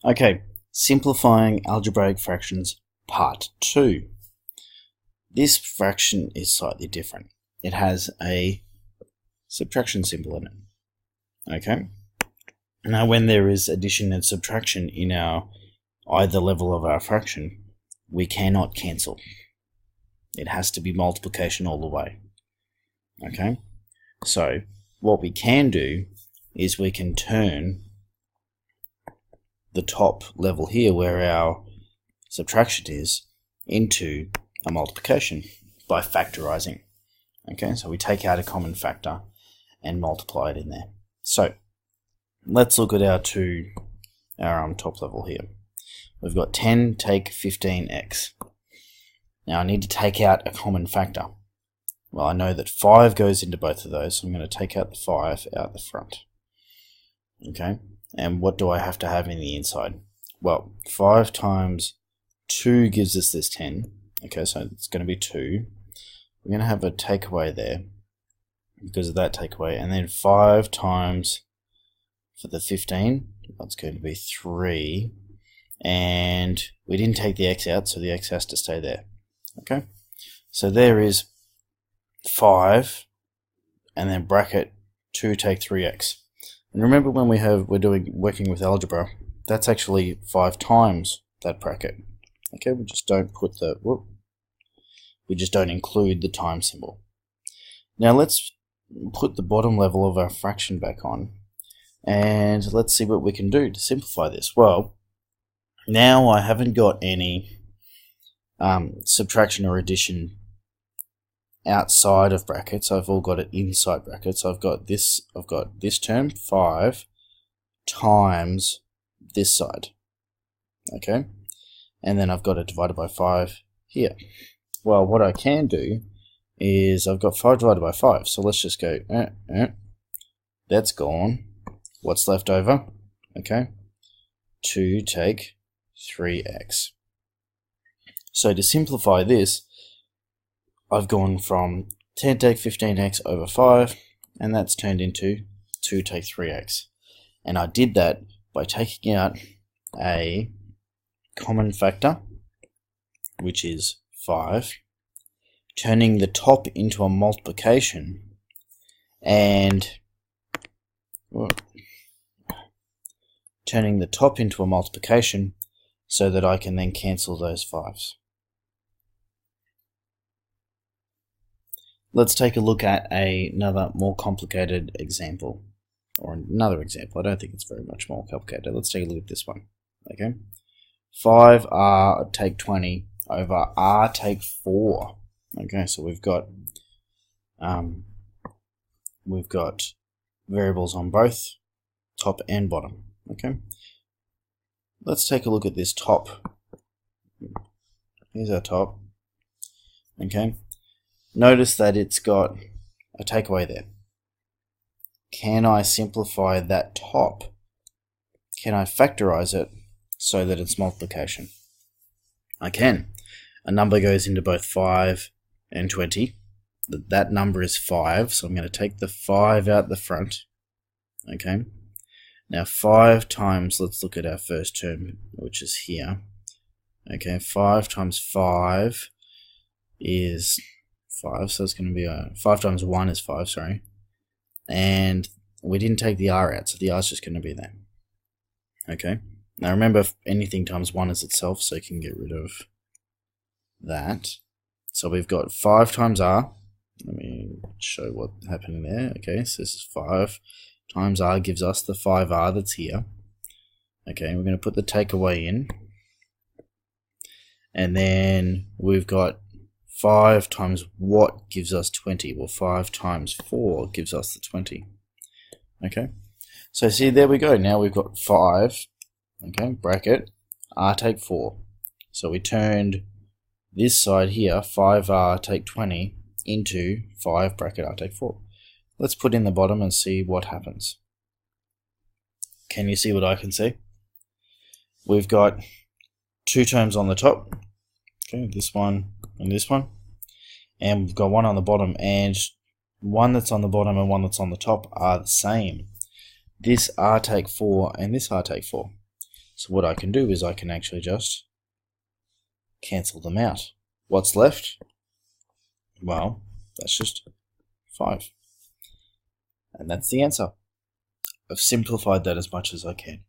Okay, simplifying algebraic fractions part 2. This fraction is slightly different. It has a subtraction symbol in it. Okay? Now when there is addition and subtraction in either level of our fraction, we cannot cancel. It has to be multiplication all the way. Okay? So what we can do is we can turn the top level here where our subtraction is into a multiplication by factorizing. Okay, so we take out a common factor and multiply it in there. So let's look at our top level here. We've got 10 take 15x. Now I need to take out a common factor. Well, I know that 5 goes into both of those, so I'm going to take out the 5 out the front. Okay, and what do I have to have in the inside? Well, 5 times 2 gives us this 10. Okay, so it's going to be 2. We're going to have a takeaway there because of that takeaway, and then 5 times for the 15, that's going to be 3, and we didn't take the x out, so the x has to stay there. Okay, so there is 5, and then bracket 2 take 3x. And remember when we're working with algebra, that's actually 5 times that bracket. Okay, we just don't put we just don't include the time symbol. Now let's put the bottom level of our fraction back on, and let's see what we can do to simplify this. Well, now I haven't got any subtraction or addition outside of brackets. I've all got it inside brackets. I've got this term 5 times this side. Okay, and then I've got it divided by 5 here. Well, what I can do is I've got 5 divided by 5, so let's just go that's gone. What's left over? Okay, 2 take 3x. So to simplify this, I've gone from 10 take 15x over 5, and that's turned into 2 take 3x. And I did that by taking out a common factor, which is 5, turning the top into a multiplication, and turning the top into a multiplication so that I can then cancel those 5s. Let's take a look at another more complicated example, or another example. I don't think it's very much more complicated. Let's take a look at this one. Okay, 5r take 20 over r take 4. Okay, so we've got variables on both top and bottom. Okay, let's take a look at this top. Here's our top. Okay, notice that it's got a takeaway there. Can I simplify that top? Can I factorize it so that it's multiplication? I can. A number goes into both 5 and 20. That number is 5, so I'm going to take the 5 out the front. Okay. Now 5 times, let's look at our first term, which is here. Okay, 5 times 5 is 5, so it's going to be 5 times 1 is 5, sorry. And we didn't take the r out, so the r is just going to be there. Okay, now remember anything times 1 is itself, so you can get rid of that. So we've got 5 times r. Let me show what happened there. Okay, so this is 5 times r gives us the 5r that's here. Okay, we're going to put the takeaway in. And then we've got 5 times what gives us 20? Well, 5 times 4 gives us the 20. Okay, so see, there we go. Now we've got 5, okay, bracket, r take 4. So we turned this side here, 5r take 20, into 5 bracket r take 4. Let's put in the bottom and see what happens. Can you see what I can see? We've got 2 terms on the top. Okay, this one and this one. And we've got one on the bottom, and one that's on the bottom and one that's on the top are the same. This r take 4 and this r take 4. So what I can do is I can actually just cancel them out. What's left? Well, that's just 5. And that's the answer. I've simplified that as much as I can.